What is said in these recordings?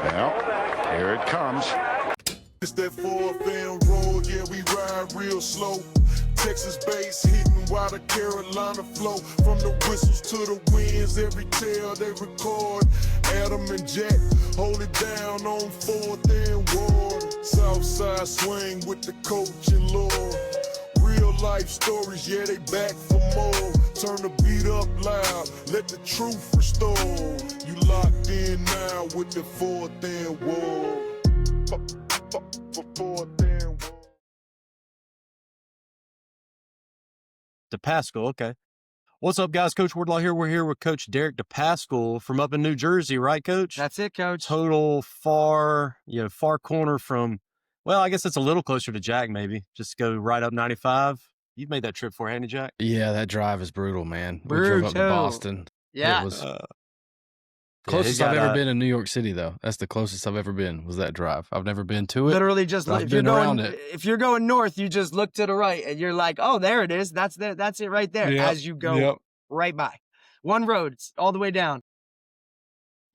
Well, here it comes. It's that fourth and roll, yeah, we ride real slow. Texas bass hitting while the Carolina flow. From the whistles to the winds, every tale they record. Adam and Jack hold it down on fourth and Ward. Southside swing with the coach and Lord. Real life stories, yeah, they back for more. Turn the beat up loud, let the truth restore. You locked in now with the fourth and Ward. DePascale, okay. What's up, guys? Coach Wardlaw here. We're here with Coach Derek DePascale from up in New Jersey, right, Coach? That's it, Coach. Total far corner from, well, I guess it's a little closer to Jack, maybe. Just go right up 95. You've made that trip before, haven't you, Jack? Yeah, that drive is brutal, man. We drove up to Boston. Yeah. It was closest I've ever been in New York City, though. That's the closest I've ever been, was that drive. I've never been to it. Literally just look, if you're going north, you just look to the right and you're like, oh, there it is. That's it right there. Yep. As you go right by. One road, it's all the way down.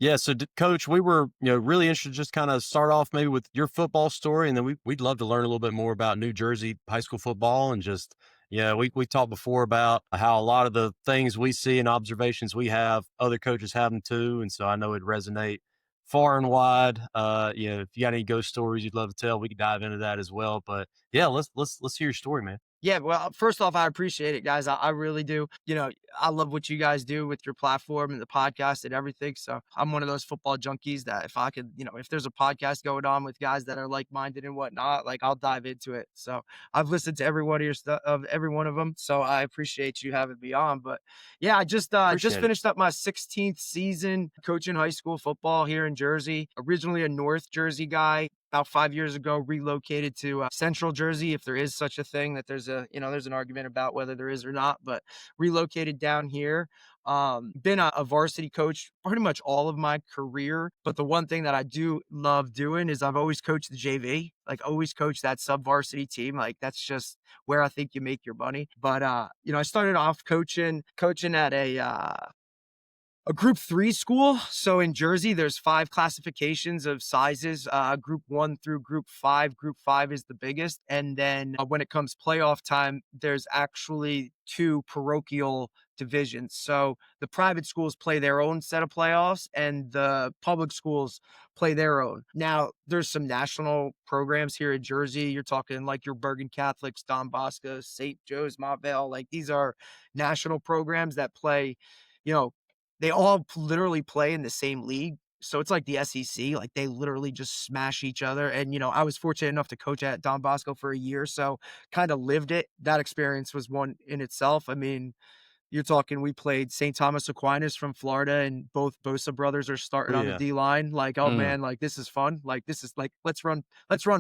Yeah, so Coach, we were really interested to just kind of start off maybe with your football story, and then we'd love to learn a little bit more about New Jersey high school football. And just we talked before about how a lot of the things we see and observations we have, other coaches have them too, and so I know it'd resonate far and wide. If you got any ghost stories you'd love to tell, we could dive into that as well. But yeah, let's hear your story, man. Yeah, well, first off, I appreciate it, guys. I really do. I love what you guys do with your platform and the podcast and everything. So I'm one of those football junkies that if I could, if there's a podcast going on with guys that are like-minded and whatnot, like I'll dive into it. So I've listened to every one of your stuff, of every one of them. So I appreciate you having me on. But yeah, I just finished up my 16th season coaching high school football here in Jersey. Originally a North Jersey guy. About 5 years ago, relocated to Central Jersey, if there is such a thing. That there's an argument about whether there is or not, but relocated down here. Been a varsity coach pretty much all of my career, but the one thing that I do love doing is I've always coached the JV, like always coached that sub-varsity team. Like that's just where I think you make your money. But I started off coaching at a group 3 school. So in Jersey, there's 5 classifications of sizes, group 1 through group 5. Group 5 is the biggest. And then when it comes playoff time, there's actually 2 parochial divisions. So the private schools play their own set of playoffs and the public schools play their own. Now, there's some national programs here in Jersey. You're talking like your Bergen Catholics, Don Bosco, St. Joe's, Montvale. Like these are national programs that play, they all literally play in the same league. So it's like the SEC, like they literally just smash each other. And, I was fortunate enough to coach at Don Bosco for a year. So kind of lived it. That experience was one in itself. I mean, you're talking, we played St. Thomas Aquinas from Florida, and both Bosa brothers are starting on the D line. Like, oh man, like this is fun. Like this is like, let's run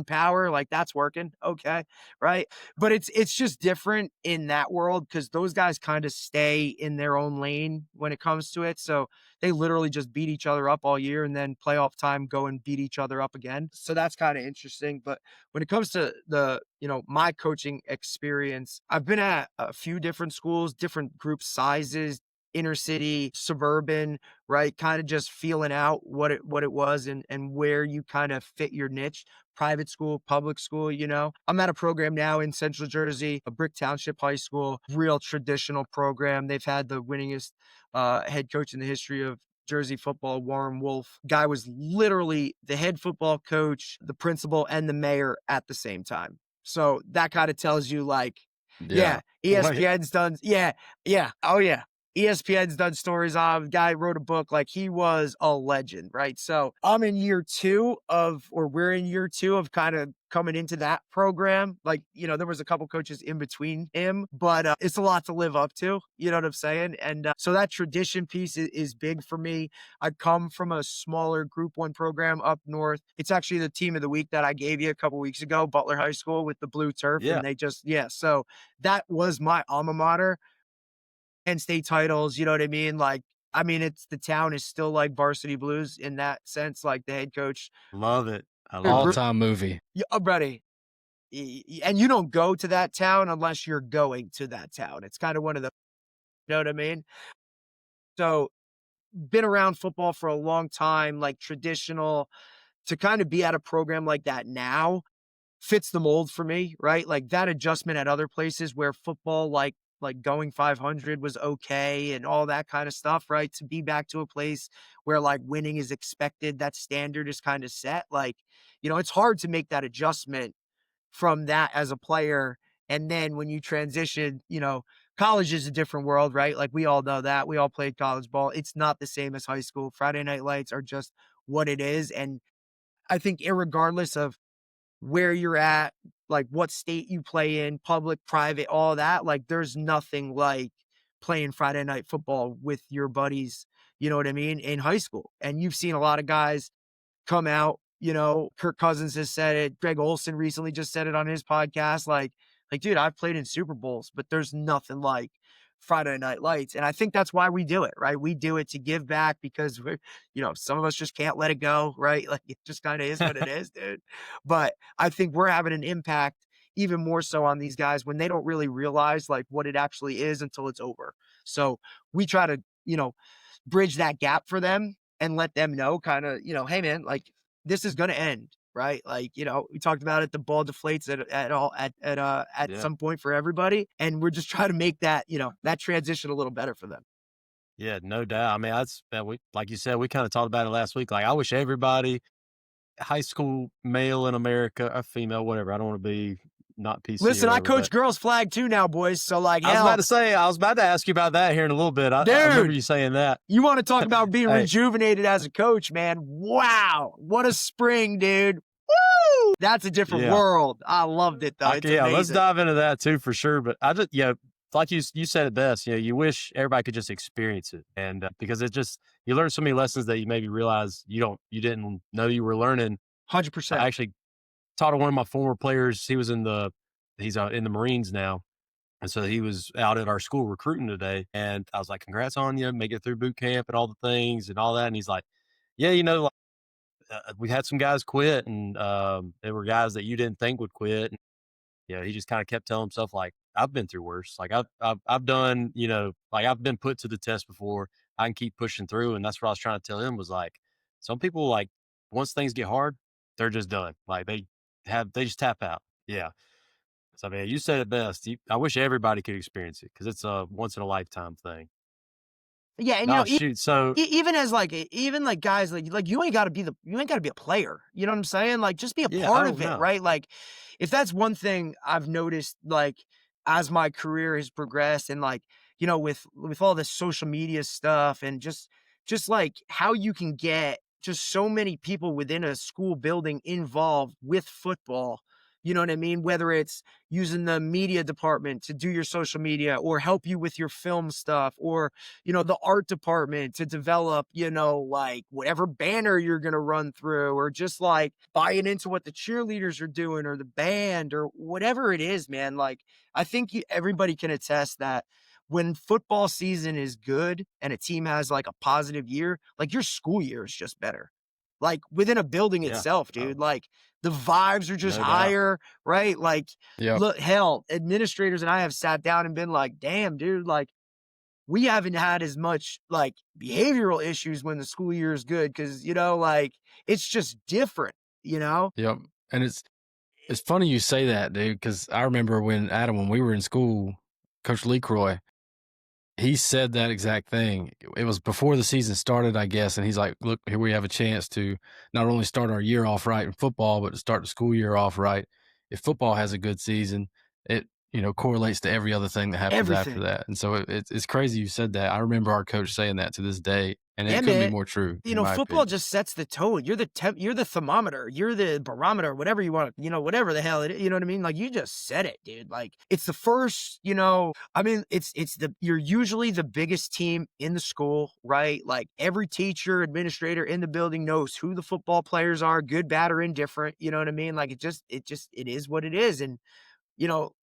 power. Like that's working. Okay. Right. But it's just different in that world because those guys kind of stay in their own lane when it comes to it. So they literally just beat each other up all year and then playoff time go and beat each other up again. So that's kind of interesting. But when it comes to my coaching experience, I've been at a few different schools, different group sizes, inner city, suburban, right? Kind of just feeling out what it was and where you kind of fit your niche. Private school, public school, I'm at a program now in Central Jersey, a Brick Township High School, real traditional program. They've had the winningest head coach in the history of Jersey football, Warren Wolf. Guy was literally the head football coach, the principal, and the mayor at the same time. So that kind of tells you like, ESPN's done. Oh yeah. ESPN's done stories on. Guy wrote a book, like he was a legend, right? So we're in year 2 of kind of coming into that program. Like, there was a couple coaches in between him, but it's a lot to live up to. You know what I'm saying? And so that tradition piece is big for me. I come from a smaller group 1 program up north. It's actually the team of the week that I gave you a couple weeks ago, Butler High School with the blue turf. Yeah. And they just, so that was my alma mater. And state titles, you know what I mean? Like, it's the town is still like Varsity Blues in that sense. Like the head coach. Love it. All-time movie. Yeah, I'm ready. And you don't go to that town unless you're going to that town. It's kind of one of the, you know what I mean? So been around football for a long time, like traditional, to kind of be at a program like that now fits the mold for me, right? Like that adjustment at other places where football, like going 500 was okay and all that kind of stuff, right? To be back to a place where like winning is expected, that standard is kind of set. Like, it's hard to make that adjustment from that as a player. And then when you transition, college is a different world, right? Like we all know that. We all played college ball. It's not the same as high school. Friday night lights are just what it is. And I think irregardless of where you're at, like what state you play in, public, private, all that, like there's nothing like playing Friday night football with your buddies, you know what I mean, in high school. And you've seen a lot of guys come out, Kirk Cousins has said it. Greg Olson recently just said it on his podcast. Like, dude, I've played in Super Bowls, but there's nothing like Friday Night Lights. And I think that's why we do it, right? We do it to give back because we're, some of us just can't let it go, right? Like it just kind of is what it is, dude. But I think we're having an impact even more so on these guys when they don't really realize like what it actually is until it's over. So we try to, bridge that gap for them and let them know kind of, hey man, like this is going to end, right? Like, we talked about it, the ball deflates at Yeah. some point for everybody. And we're just trying to make that, that transition a little better for them. Yeah, no doubt. I mean, we, like you said, we kind of talked about it last week. Like I wish everybody, high school male in America, or female, whatever. I don't want to be not PC. Listen, or I whatever, coach but girls flag too now, boys. So like, I was about to ask you about that here in a little bit. I remember you saying that. You want to talk about being Hey. rejuvenated as a coach, man. Wow. What a spring, dude. Woo! That's a different world. I loved it though. It's amazing. Let's dive into that too for sure. But I just, like you said it best, you wish everybody could just experience it. And because it just, you learn so many lessons that you maybe realize you didn't know you were learning. 100%. I actually taught one of my former players. He's in the Marines now. And so he was out at our school recruiting today. And I was like, congrats on you, make it through boot camp and all the things and all that. And he's like, yeah, we had some guys quit and there were guys that you didn't think would quit. And, he just kind of kept telling himself, like, I've been through worse. Like I've done, like I've been put to the test before. I can keep pushing through. And that's what I was trying to tell him was like, some people, like, once things get hard, they're just done. Like they just tap out. Yeah. So, man, you said it best. I wish everybody could experience it because it's a once in a lifetime thing. Yeah, and shoot. So even guys like you ain't got to be a player. You know what I'm saying? Like just be a part of it, right? Like if that's one thing I've noticed, like as my career has progressed, and like with all this social media stuff, and just like how you can get just so many people within a school building involved with football. You know what I mean? Whether it's using the media department to do your social media or help you with your film stuff, or, the art department to develop, like whatever banner you're going to run through, or just like buying into what the cheerleaders are doing or the band or whatever it is, man. Like, I think everybody can attest that when football season is good and a team has like a positive year, like your school year is just better. Like within a building itself, dude, like the vibes are just higher, right? Like, look, hell, administrators and I have sat down and been like, damn, dude, like we haven't had as much like behavioral issues when the school year is good. Cause like it's just different, Yep. And it's funny you say that, dude. Cause I remember when we were in school, Coach Lee Croy, he said that exact thing. It was before the season started, I guess. And he's like, look, here we have a chance to not only start our year off right in football, but to start the school year off right. If football has a good season, it, correlates to every other thing that happens after that. And so it's crazy you said that. I remember our coach saying that to this day. And it couldn't be more true. Football just sets the tone. You're the thermometer. You're the barometer, whatever you want, whatever the hell it is, you know what I mean? Like you just said it, dude. Like it's the first, you're usually the biggest team in the school, right? Like every teacher, administrator in the building knows who the football players are, good, bad, or indifferent. You know what I mean? Like it is what it is. And,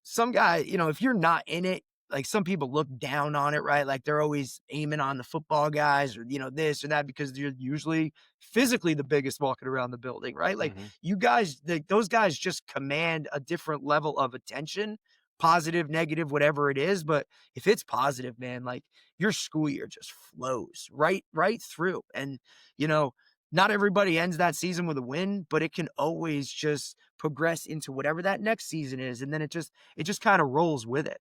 some guy, if you're not in it, like some people look down on it, right? Like they're always aiming on the football guys or, this or that, because you're usually physically the biggest walking around the building, right? Like you guys, those guys just command a different level of attention, positive, negative, whatever it is. But if it's positive, man, like your school year just flows right through. And, not everybody ends that season with a win, but it can always just progress into whatever that next season is. And then it just kind of rolls with it.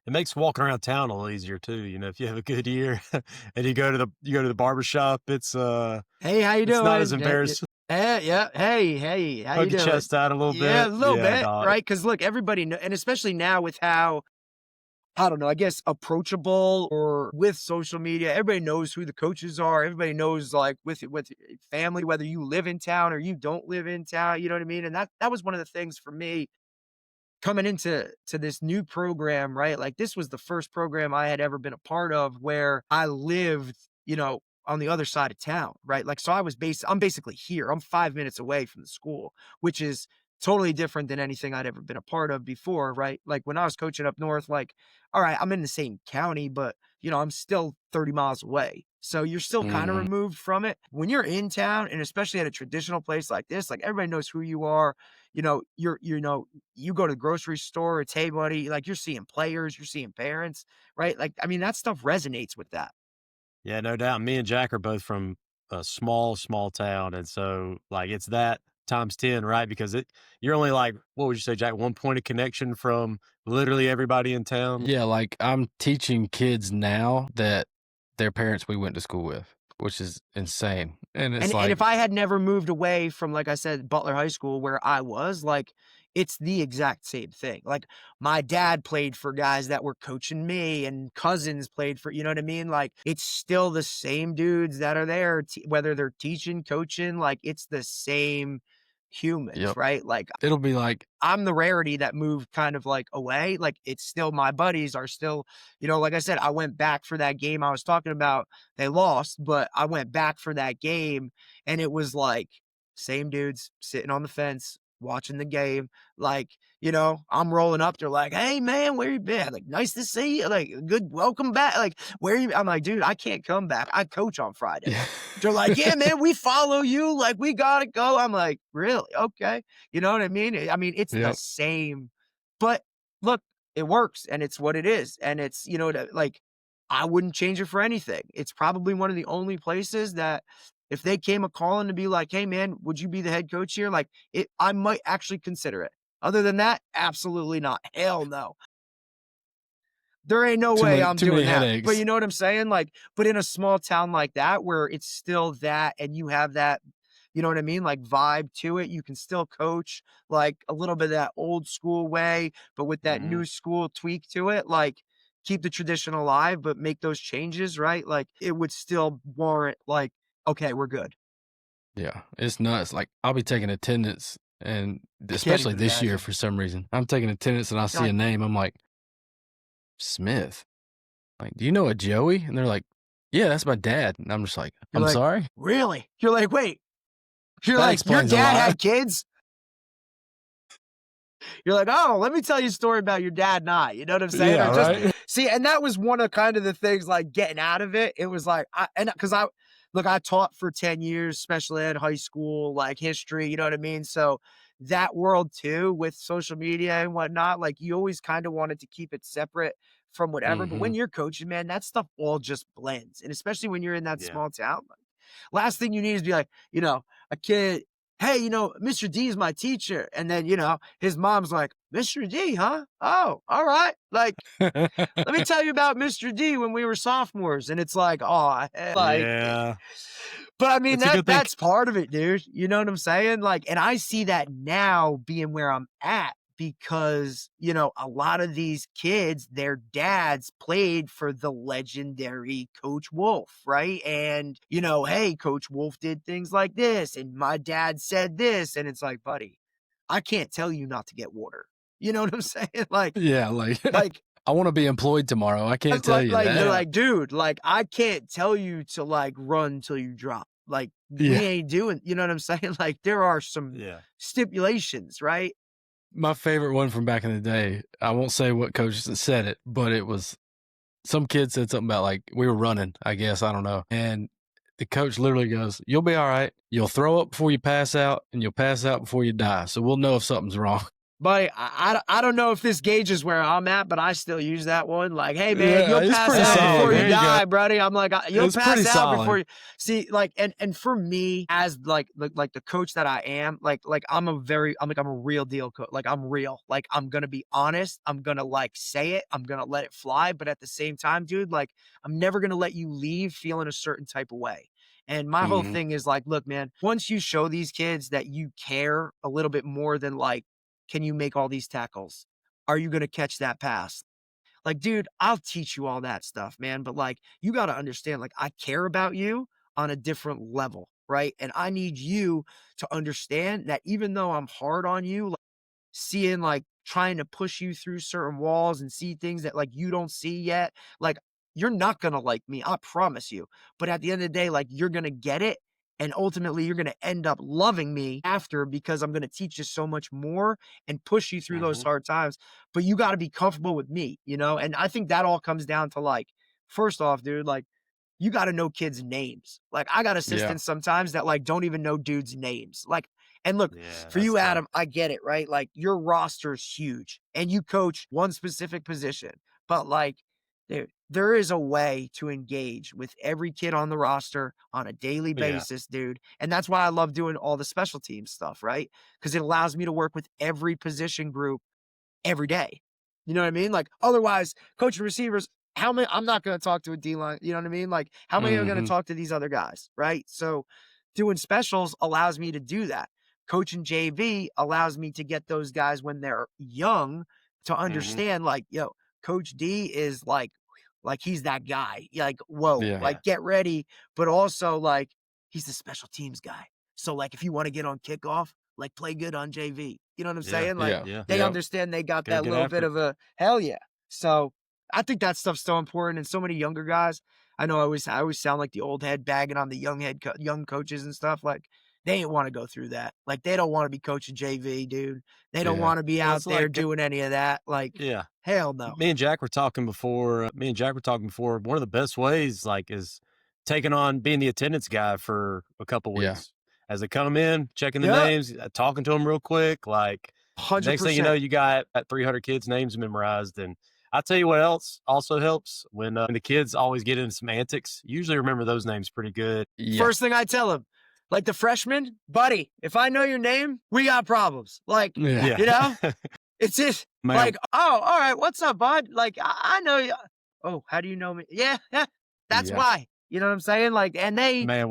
It makes walking around town a little easier too. If you have a good year and you go to the barbershop, it's Hey, how you it's doing? not as embarrassing. Yeah. Hey, how you Poke your doing? chest out a little Yeah, bit. a little Yeah, bit, dog. right? Because look, everybody and especially now with how, I don't know, I guess approachable or with social media, everybody knows who the coaches are. Everybody knows, like, with family, whether you live in town or you don't live in town, you know what I mean? And that was one of the things for me coming into this new program, right? Like, this was the first program I had ever been a part of where I lived, on the other side of town, right? Like, so I'm basically here. I'm 5 minutes away from the school, which is totally different than anything I'd ever been a part of before, right? Like, when I was coaching up north, like, all right, I'm in the same county, but I'm still 30 miles away. So you're still kind of Mhm. removed from it. When you're in town, and especially at a traditional place like this, like, everybody knows who you are. You go to the grocery store, it's, hey, buddy, like, you're seeing players, you're seeing parents, right? Like, I mean, that stuff resonates with that. Yeah, no doubt. Me and Jack are both from a small town, and so like it's that times 10, right? Because you're only like, what would you say, Jack? 1 point of connection from literally everybody in town. Yeah, like I'm teaching kids now that their parents we went to school with, which is insane. And it's And if like, I had never moved away from, like I said, Butler High School where I was, like, it's the exact same thing. Like, my dad played for guys that were coaching me, and cousins played for, you know what I mean? Like, it's still the same dudes that are there, whether they're teaching, coaching, like, it's the same humans, yep, right? Like, it'll be like, I'm the rarity that moved kind of like away. Like, it's still, my buddies are still, like I said, I went back for that game I was talking about. They lost, but I went back for that game, and it was like same dudes sitting on the fence watching the game. Like, I'm rolling up. They're like, "Hey man, where you been? Like, nice to see you. Like, good, welcome back. Like, where you?" I'm like, "Dude, I can't come back. I coach on Friday." They're like, "Yeah, man, we follow you. Like, we gotta go." I'm like, "Really? Okay." You know what I mean? I mean, it's the yep, same, but look, it works, and it's what it is. And it's, like, I wouldn't change it for anything. It's probably one of the only places that if they came a calling to be like, "Hey man, would you be the head coach here?" Like, I might actually consider it. Other than that, absolutely not. Hell no. There ain't no way I'm too many doing that. But headaches. you know what I'm saying? Like, but in a small town like that where it's still that, and you have that, you know what I mean? Like, vibe to it. You can still coach like a little bit of that old school way, but with that Mhm. new school tweak to it. Like, keep the tradition alive, but make those changes, right? Like, it would still warrant, like, okay, we're good. Yeah, it's nuts. Like I'll be taking attendance, and I can't especially even this year imagine. for some reason, I'm taking attendance and I see a God, name. I'm like, Smith. Like, do you know a Joey? And they're like, yeah, that's my dad. And I'm just like, you're I'm like, sorry. really? You're like, wait, you're That like, your explains a dad lot. had kids? You're like, "Oh, let me tell you a story about your dad and I." You know what I'm saying? Yeah, Or just right. see, and that was one of kind of the things, like, getting out of it. It was like, because I taught for 10 years, special ed, high school, like, history, you know what I mean? So that world too, with social media and whatnot, like, you always kind of wanted to keep it separate from whatever. But Hmm. when you're coaching, man, that stuff all just blends. And especially when you're in that Yeah. small town, like, last thing you need is be like, a kid, "Hey, Mr. D is my teacher." And then, his mom's like, "Mr. D, huh? Oh, all right. Like, let me tell you about Mr. D when we were sophomores." And it's like, oh, like, Yeah. but I mean, It's a good thing. that's part of it, dude. You know what I'm saying? Like, and I see that now being where I'm at because, a lot of these kids, their dads played for the legendary Coach Wolf, right? And, hey, Coach Wolf did things like this, and my dad said this. And it's like, buddy, I can't tell you not to get water. You know what I'm saying? Yeah, like Like, I want to be employed tomorrow. I can't tell like, you like, that. Yeah. like, dude, like, I can't tell you to, like, run till you drop. Like, we Yeah. ain't doing, you know what I'm saying? Like, there are some Yeah. stipulations, right? My favorite one from back in the day, I won't say what coach said it, but it was some kid said something about like we were running, I guess, I don't know. And the coach literally goes, "You'll be all right. You'll throw up before you pass out, and you'll pass out before you die. So we'll know if something's wrong." But I don't know if this gauges where I'm at, but I still use that one. Like, hey man, you'll it's pass pretty out solid. before There you you go. die, buddy. I'm like, you'll It's pass pretty out before solid. you see. Like, and for me, as like the coach that I am, like I'm a real deal coach. Like I'm real. Like I'm gonna be honest. I'm gonna like say it. I'm gonna let it fly. But at the same time, dude, like I'm never gonna let you leave feeling a certain type of way. And my whole Mhm. thing is like, look, man, once you show these kids that you care a little bit more than like, can you make all these tackles? Are you going to catch that pass? Like, dude, I'll teach you all that stuff, man. But like, you got to understand, like, I care about you on a different level, right? And I need you to understand that even though I'm hard on you, like, seeing like trying to push you through certain walls and see things that like you don't see yet, like you're not gonna like me, I promise you. But at the end of the day, like you're gonna get it. And ultimately, you're going to end up loving me after because I'm going to teach you so much more and push you through those hard times. But you got to be comfortable with me, you know? And I think that all comes down to like, first off, dude, like you got to know kids' names. Like I got assistants sometimes that like don't even know dudes' names. Like, and look, Yeah, for that's you, tough. Adam, I get it, right? Like your roster is huge and you coach one specific position, but like there is a way to engage with every kid on the roster on a daily Yeah. basis, dude. And that's why I love doing all the special team stuff, right? Because it allows me to work with every position group every day. You know what I mean? Like otherwise, coaching receivers, how many? I'm not going to talk to a D line. You know what I mean? Like how many are going to Mhm. talk to these other guys, right? So doing specials allows me to do that. Coaching JV allows me to get those guys when they're young to understand, like, yo, Coach D is like he's that guy. Like, whoa, Yeah. like get ready, but also like he's the special teams guy. So like if you want to get on kickoff, like play good on JV. You know what I'm Yeah. saying? Like Yeah. they Yep. understand they got Gotta that get little after bit it. of a hell yeah. So I think that stuff's so important. And so many younger guys, I know I always sound like the old head bagging on the young coaches and stuff. Like they ain't want to go through that. Like they don't want to be coaching JV, dude. They don't Yeah. want to be Well, out it's there like, doing any of that. Like yeah. hell no. Me and Jack were talking before. One of the best ways, like, is taking on being the attendance guy for a couple Yeah. weeks as they come in, checking the Yeah. names, talking to them real quick. Like, next thing you know, 100%. you got 300 kids' names memorized. And I tell you what else also helps when the kids always get into some antics. You usually remember those names pretty good. Yeah. First thing I tell them, like the freshman, buddy, if I know your name, we got problems. Like, Yeah. you know, it's just Man, like, oh, all right, what's up, bud? Like, I know you. Oh, how do you know me? Yeah, that's Yeah. why. You know what I'm saying? Like, and man,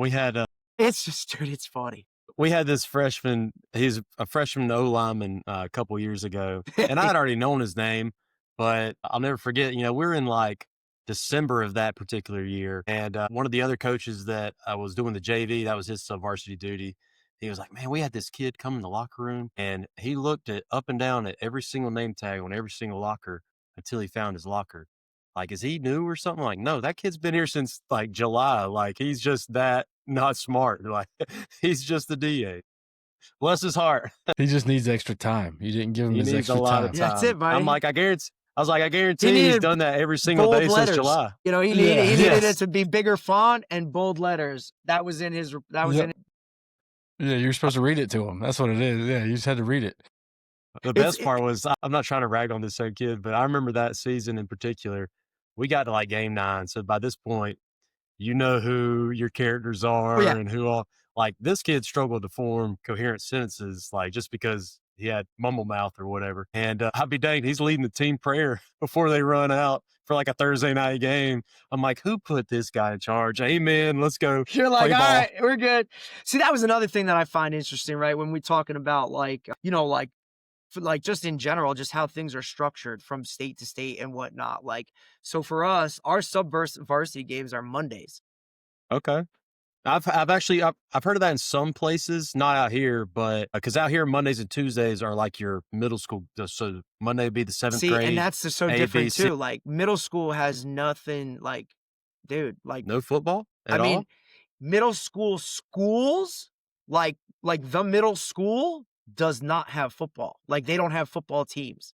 it's just, dude, it's funny. we had this freshman. He's a freshman O lineman a couple years ago, and I had already known his name, but I'll never forget. You know, we were in like December of that particular year, and one of the other coaches that was doing the JV, that was his varsity duty. He was like, "Man, we had this kid come in the locker room, and he looked at up and down at every single name tag on every single locker until he found his locker. Like, is he new or something? Like, no, that kid's been here since like July. Like, he's just that not smart. Like, he's just the DA. Bless his heart. He just needs extra time. You didn't give him He his needs a extra lot time. of Yeah, time. that's it, buddy. I'm like, I guarantee he's needed done that every single bold day since letters. July. You know, he Yeah. needed Yes. it to be bigger font and bold letters. That was in his. That was Yep. in. Yeah, you're supposed to read it to him. That's what it is. Yeah, you just had to read it. The best part was, I'm not trying to rag on this same kid, but I remember that season in particular. We got to like game 9. So by this point, you know who your characters are yeah. and who all. Like, this kid struggled to form coherent sentences, like, just because he had mumble mouth or whatever. And I'd be danged, he's leading the team prayer before they run out for like a Thursday night game. I'm like, who put this guy in charge? Amen. Let's go. You're like, play all ball. right, we're good. See, that was another thing that I find interesting, right? When we're talking about like, you know, like, for like just in general, just how things are structured from state to state and whatnot. Like, so for us, our varsity games are Mondays. Okay. I've heard of that in some places, not out here, but because out here Mondays and Tuesdays are like your middle school. So Monday would be the 7th See, grade. and that's so A, different B, C. too. Like middle school has nothing like, dude, like, No football at I mean, all. middle school schools, like the middle school does not have football. Like they don't have football teams.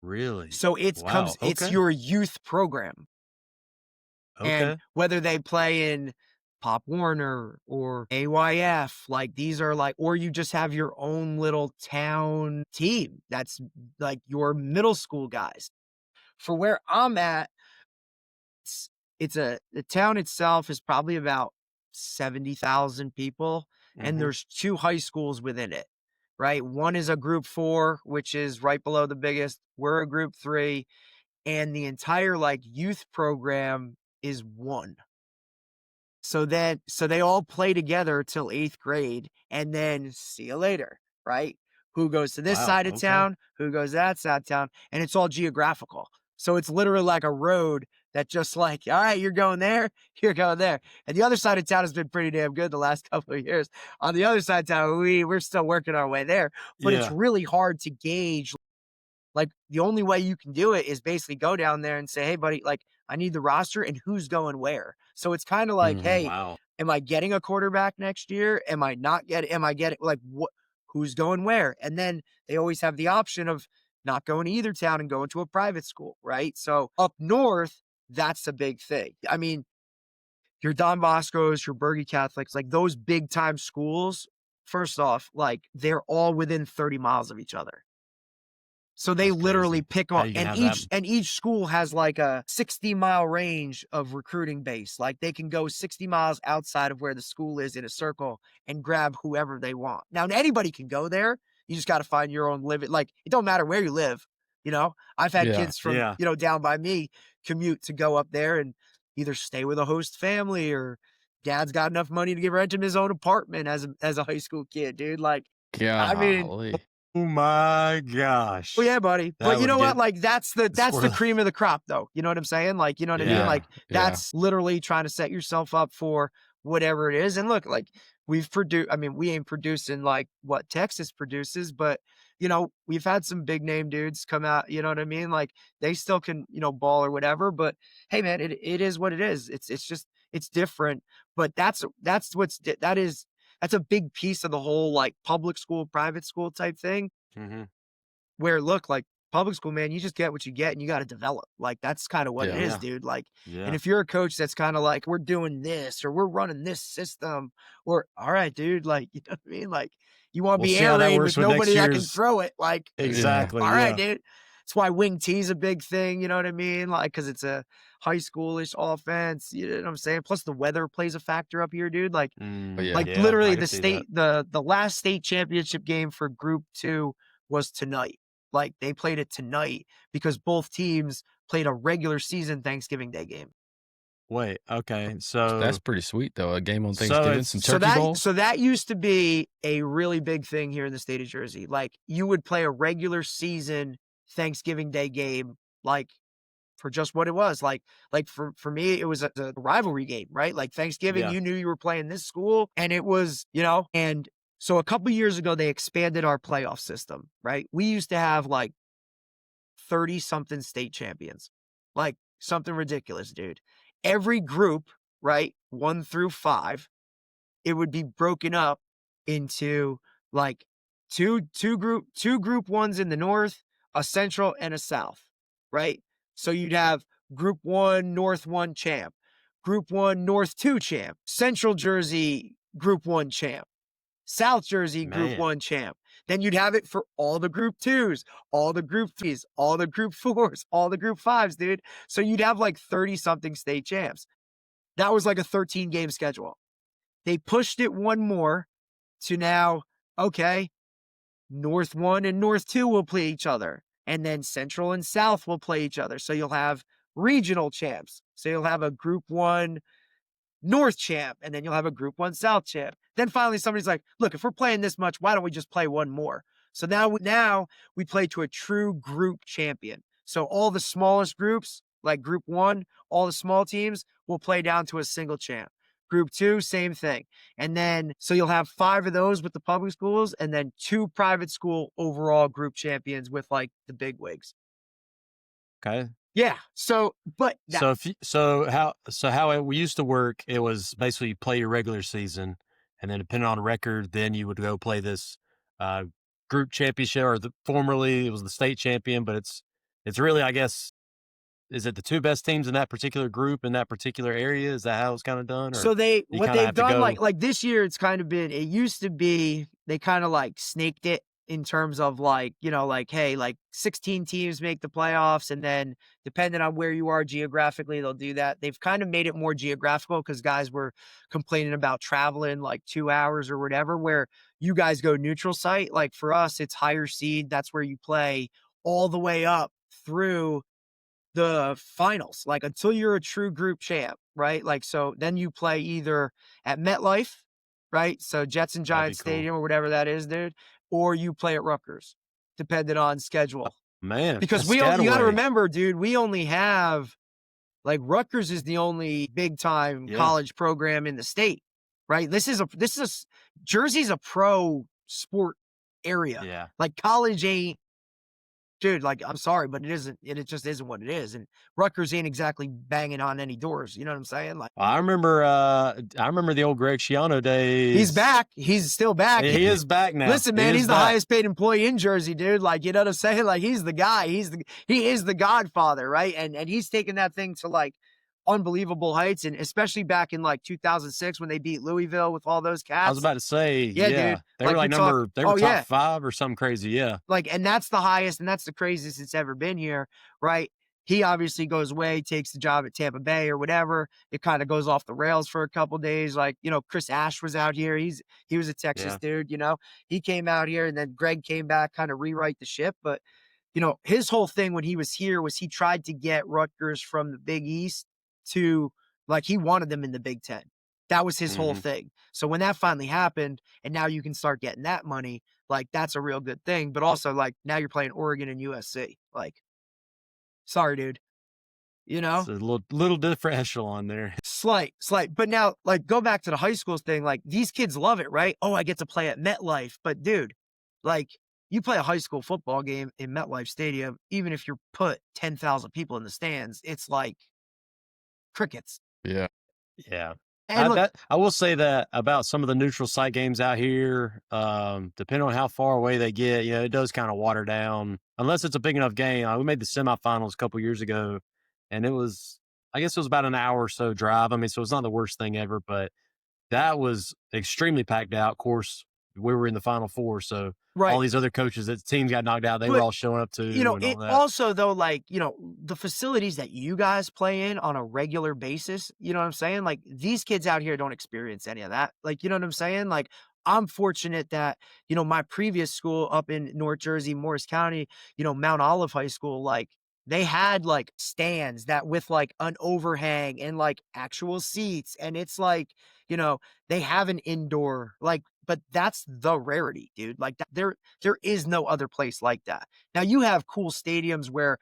Really? So it's Wow. it's Okay. your youth program. Okay. And whether they play in Pop Warner or AYF. Like these are like, or you just have your own little town team. That's like your middle school guys. For where I'm at, the town itself is probably about 70,000 people, and there's 2 high schools within it, right? One is a group 4, which is right below the biggest. We're a group 3, and the entire like youth program is 1. So they all play together till 8th grade, and then see you later, right? Who goes to this Wow, side of okay. town, who goes that side of town, and it's all geographical. So it's literally like a road that just like, all right, you're going there, you're going there. And the other side of town has been pretty damn good the last couple of years. On the other side of town, we're still working our way there, but it's Yeah. really hard to gauge. Like the only way you can do it is basically go down there and say, hey, buddy, like I need the roster and who's going where. So it's kind of like, hey, Wow. am I getting a quarterback next year? Am I not getting, am I getting like what, who's going where? And then they always have the option of not going to either town and going to a private school, right? So up north, that's a big thing. I mean, your Don Bosco's, your Bergie Catholics, like those big time schools, first off, like they're all within 30 miles of each other. So they That's literally crazy. pick How on, you can and have that. each school has like a 60-mile range of recruiting base. Like they can go 60 miles outside of where the school is in a circle and grab whoever they want. Now anybody can go there. You just got to find your own living. Like it don't matter where you live. You know, I've had Yeah. kids from, Yeah. down by me commute to go up there and either stay with a host family or dad's got enough money to give rent him his own apartment as a high school kid, dude. Like, I mean, Golly. Oh my gosh. well, yeah, buddy. That But you would know get what? Like that's the sort of cream of the crop though. You know what I'm saying? Like, you know what I mean? Yeah. Like Yeah. that's literally trying to set yourself up for whatever it is. And look, like we've produced, I mean, we ain't producing like what Texas produces, but we've had some big name dudes come out, you know what I mean? Like they still can, ball or whatever, but hey man, it is what it is. It's just, it's different, but that's a big piece of the whole like public school, private school type thing. Mhm. Where look, like public school, man, you just get what you get and you got to develop. Like that's kind of what it Yeah. is, Yeah. dude. Like, and Yeah. if you're a coach that's kind of like, we're doing this or we're running this system, or all right, dude, like, you know what I mean? Like, you want to We'll be see how air that raid works with with next nobody that can year's. throw it. Like, Exactly. all right, Yeah. dude. That's why wing T is a big thing. You know what I mean? Like, cause it's a high schoolish offense. You know what I'm saying? Plus the weather plays a factor up here, dude. Like, But yeah. like Yeah, literally I the can see that. state, the last state championship game for group 2 was tonight. Like they played it tonight because both teams played a regular season Thanksgiving Day game. Wait, okay. That's So pretty sweet though. A game on So Thanksgiving, it's- some So turkey balls. that used to be a really big thing here in the state of Jersey. Like you would play a regular season Thanksgiving Day game, like for just what it was. Like for me, it was a rivalry game, right? Like Thanksgiving, Yeah. you knew you were playing this school, and it was, and so a couple years ago they expanded our playoff system, right? We used to have like 30 something state champions, like something ridiculous, dude. Every group, right, 1 through 5, it would be broken up into like two group ones in the north, a central and a south, right? So you'd have group 1 north 1 champ, group 1 north 2 champ, central Jersey group 1 champ, South Jersey group Man. 1 champ. Then you'd have it for all the group 2s, all the group 3s, all the group 4s, all the group 5s, dude. So you'd have like 30 something state champs. That was like a 13 game schedule. They pushed it one more to now, okay, North 1 and North 2 will play each other. And then Central and South will play each other. So you'll have regional champs. So you'll have a Group 1 North champ, and then you'll have a Group 1 South champ. Then finally somebody's like, look, if we're playing this much, why don't we just play one more? So now we play to a true group champion. So all the smallest groups, like Group 1, all the small teams will play down to a single champ. Group 2, same thing. And then, so you'll have 5 of those with the public schools and then 2 private school overall group champions with like the big wigs. Okay. Yeah. So, but that, So how it used to work, it was basically you play your regular season, and then depending on record, then you would go play this group championship, or formerly it was the state champion, but it's really, I guess, is it the 2 best teams in that particular group in that particular area? Is that how it's kind of done? Or So you what kind of they've have to done, go? like this year, it's kind of been, it used to be, they kind of like snaked it in terms of like, like, hey, like 16 teams make the playoffs. And then depending on where you are geographically, they'll do that. They've kind of made it more geographical because guys were complaining about traveling like 2 hours or whatever, where you guys go neutral site. Like for us, it's higher seed. That's where you play all the way up through the finals, like until you're a true group champ, right? Like, so then you play either at MetLife, right? So Jets and That'd be Giants cool. Stadium or whatever that is, dude, or you play at Rutgers, depending on schedule. Man, Because that's you got to Piscataway. remember, dude, we only have like Rutgers is the only big time Yeah. college program in the state, right? Jersey's a pro sport area. Yeah. Like college ain't. Dude, like, I'm sorry, but it isn't, it just isn't what it is. And Rutgers ain't exactly banging on any doors. You know what I'm saying? Like, I remember the old Greg Schiano days. he's back. He's still back. He is back now. Listen, man, he's the highest paid employee in Jersey, dude. Like, you know what I'm saying? Like, he's the guy. He is the godfather, right? And he's taken that thing to like unbelievable heights, and especially back in like 2006 when they beat Louisville with all those cats. I was about to say, Yeah, dude. They were like they were top 5 or something crazy. Yeah. Like, and that's the highest, and that's the craziest it's ever been here, right? He obviously goes away, takes the job at Tampa Bay or whatever. It kind of goes off the rails for a couple days. Like, Chris Ash was out here. He was a Texas dude, he came out here, and then Greg came back, kind of rewrite the ship. But, his whole thing when he was here was he tried to get Rutgers from the Big East to, like, he wanted them in the Big Ten. That was his whole thing. So when that finally happened, and now you can start getting that money, like, that's a real good thing. But also, like, now you're playing Oregon and USC. Like, sorry, dude. It's a little different echelon there. Slight. But now, like, go back to the high school thing. Like, these kids love it, right? Oh, I get to play at MetLife. But, dude, like, you play a high school football game in MetLife Stadium, even if you're put 10,000 people in the stands, it's like crickets. Yeah. Yeah. And I will say that about some of the neutral site games out here, depending on how far away they get, it does kind of water down unless it's a big enough game. We made the semifinals a couple years ago, and I guess it was about an hour or so drive. I mean, so it's not the worst thing ever, but that was extremely packed out. Of course, we were in the Final Four, so all these other coaches that teams got knocked out, they were all showing up too. And all it that. also, though, like, the facilities that you guys play in on a regular basis, you know what I'm saying? Like, these kids out here don't experience any of that. Like, you know what I'm saying? Like, I'm fortunate that, my previous school up in North Jersey, Morris County, Mount Olive High School, like, they had like stands that with like an overhang and like actual seats. And it's like, they have an indoor, like, but that's the rarity, dude. Like, there is no other place like that. Now, you have cool stadiums where,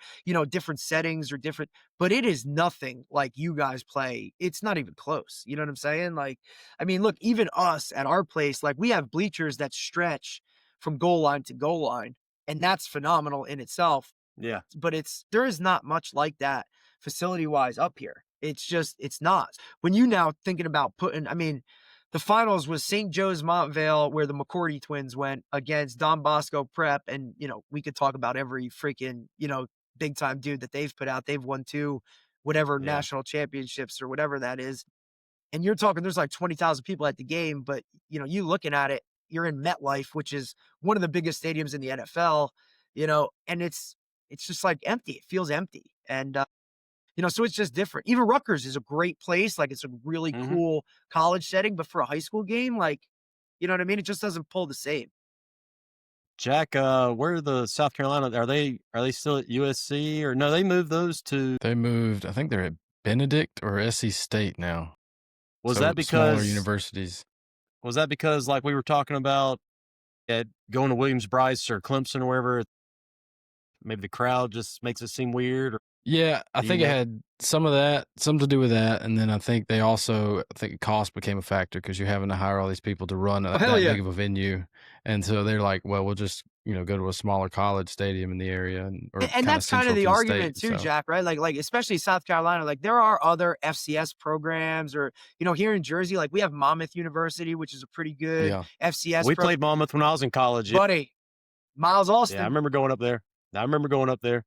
different settings are different, but it is nothing like you guys play. It's not even close. You know what I'm saying? Like, I mean, look, even us at our place, like, we have bleachers that stretch from goal line to goal line, and that's phenomenal in itself. Yeah. But there is not much like that facility wise up here. It's not. When you now thinking about the finals was St. Joe's Montvale, where the McCourty twins went against Don Bosco Prep. And, we could talk about every freaking, big time dude that they've put out. They've won 2 national championships or whatever that is. And you're talking, there's like 20,000 people at the game, but you looking at it, you're in MetLife, which is one of the biggest stadiums in the NFL, and it's just like empty. It feels empty. And, so it's just different. Even Rutgers is a great place. Like, it's a really cool college setting, but for a high school game, like, you know what I mean? It just doesn't pull the same. Jack, where are the South Carolina? Are they still at USC or no? They moved those to. They moved. I think they're at Benedict or SC State now. Was that because smaller universities? Was that because, like we were talking about, at going to Williams-Brice or Clemson or wherever, maybe the crowd just makes it seem weird? Or, yeah, I think it had something to do with that. And then I think cost became a factor because you're having to hire all these people to run that big of a venue. And so they're like, well, we'll just, go to a smaller college stadium in the area. And that's kind of the argument too, Jack, right? Like, especially South Carolina, like, there are other FCS programs or, here in Jersey, like, we have Monmouth University, which is a pretty good FCS. We played Monmouth when I was in college. Buddy, Miles Austin. Yeah, I remember going up there.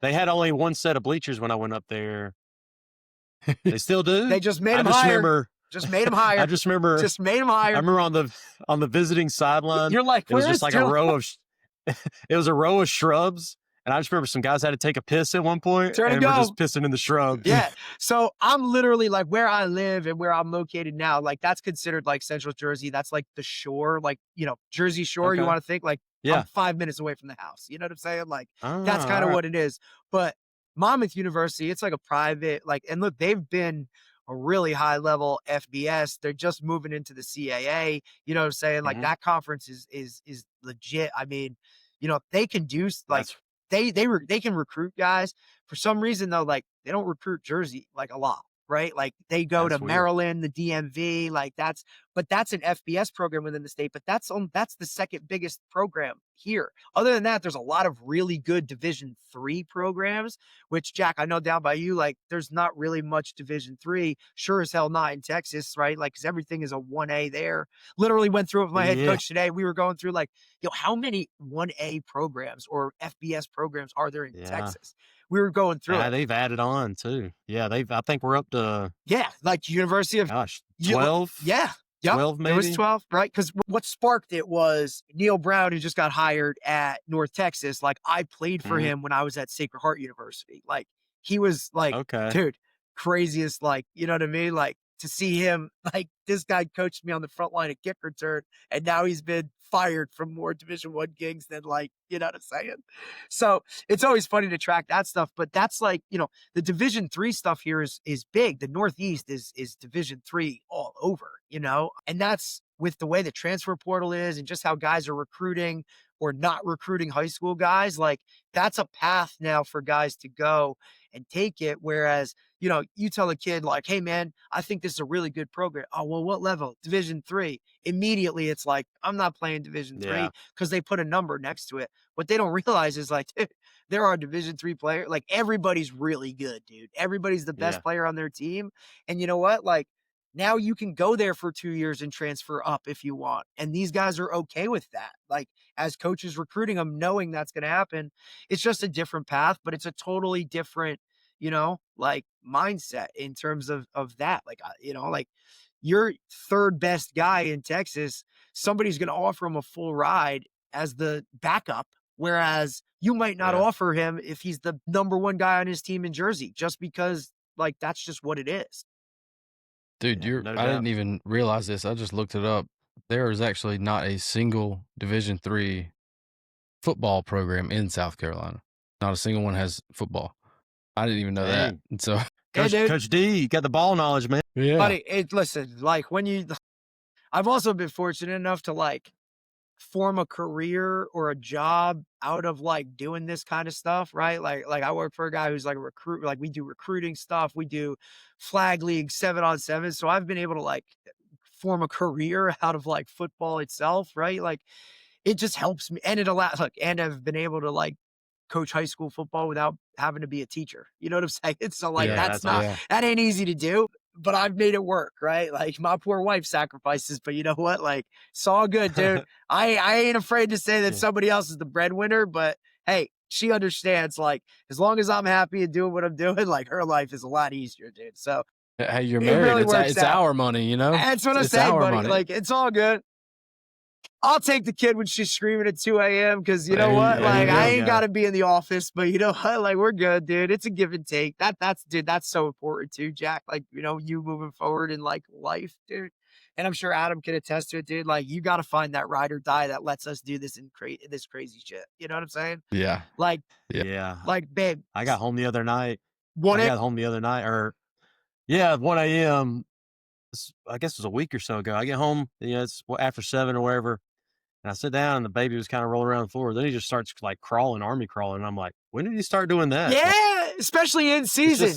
They had only one set of bleachers when I went up there. They still do? They just made I them just higher. remember Just made them higher. I just remember Just made them I higher. remember on the visiting sideline, You're like, it was where just is like a row of it was a row of shrubs, and I just remember some guys had to take a piss at one point, Turn and and we're go. just pissing in the shrubs. Yeah. So I'm literally like where I live and where I'm located now, like that's considered like Central Jersey. That's like the shore, like, you know, Jersey Shore, you Okay. want to think like Yeah. I'm 5 minutes away from the house. You know what I'm saying? Like Ah, that's kind of all right. what it is. But Monmouth University, it's like a private, like, and look, they've been a really high level FBS. They're just moving into the CAA. You know what I'm saying? Like Mhm. that conference is legit. I mean, you know, they can do like That's they can recruit guys. For some reason though, like they don't recruit Jersey like a lot, right? Like they go to That's weird. Maryland, the DMV, like but that's an FBS program within the state, but that's the second biggest program here. Other than that, there's a lot of really good Division 3 programs, which Jack, I know down by you, like there's not really much Division 3, sure as hell not in Texas, right? Like, cause everything is a 1A there. Literally went through it with my head Yeah. coach today. We were going through like, yo, how many 1A programs or FBS programs are there in Yeah. Texas? We were going through Yeah, it. they've added on too. Yeah, I think we're up to, Yeah, like University of gosh, You- 12? Yeah. Yep. 12 It was maybe? 12, right? Because what sparked it was Neil Brown, who just got hired at North Texas. Like I played for Mhm. him when I was at Sacred Heart University. Like he was like, Okay. dude, craziest, like, you know what I mean? Like to see him, like this guy coached me on the front line at kick return, and now he's been fired from more Division 1 gigs than, like, you know what I'm saying? So it's always funny to track that stuff, but that's like, you know, the Division 3 stuff here is big. The Northeast is Division 3 all over, you know, and that's with the way the transfer portal is and just how guys are recruiting or not recruiting high school guys. Like that's a path now for guys to go and take it. Whereas, you know, you tell a kid like, hey man, I think this is a really good program. Oh, well, what level? Division 3. Immediately it's like, I'm not playing Division 3 Yeah. because they put a number next to it. What they don't realize is like, there are Division 3 players. Like everybody's really good, dude. Everybody's the best Yeah. player on their team. And you know what? Like now you can go there for 2 years and transfer up if you want. And these guys are okay with that. Like as coaches recruiting them, knowing that's going to happen, it's just a different path, but it's a totally different, you know, like mindset in terms of that. Like, you know, like your third best guy in Texas, somebody's going to offer him a full ride as the backup. Whereas you might not Yeah. offer him if he's the number one guy on his team in Jersey, just because like that's just what it is. Dude, Yeah, no I doubt. didn't even realize this. I just looked it up. There is actually not a single Division 3 football program in South Carolina. Not a single one has football. I didn't even know that. Dang. And so, Hey, dude. Coach D, you got the ball knowledge, man. yeah. Buddy, listen, like when I've also been fortunate enough to like form a career or a job out of like doing this kind of stuff, right? Like I work for a guy who's like a recruit, like we do recruiting stuff, we do flag league 7-on-7. So I've been able to like form a career out of like football itself, right? Like it just helps me, and it allows, look, and I've been able to like coach high school football without having to be a teacher. You know what I'm saying? So like Yeah, that's that's not awesome. that ain't easy to do, but I've made it work, right? Like my poor wife sacrifices, but you know what? Like it's all good, dude. I ain't afraid to say that Yeah. somebody else is the breadwinner, but hey, she understands. Like as long as I'm happy and doing what I'm doing, like her life is a lot easier, dude. So Hey, you're it married. really works It's out. our money, you know? That's what I'm It's saying, our buddy. money. Like it's all good. I'll take the kid when she's screaming at 2 a.m. because you know There what? you Like go. I ain't got to be in the office, but you know what? Like we're good, dude. It's a give and take. That's so important too, Jack. Like, you know, you moving forward in like life, dude. And I'm sure Adam can attest to it, dude. Like you got to find that ride or die that lets us do this this crazy shit. You know what I'm saying? Yeah. Like, Yeah. babe, I got home the other night. one I it. got home the other night, or yeah, 1 a.m. I guess it was a week or so ago. I get home, you know, it's after 7 or whatever. And I sit down and the baby was kind of rolling around the floor. Then he just starts like crawling, army crawling. And I'm like, when did he start doing that? Like, Yeah, especially in it's season.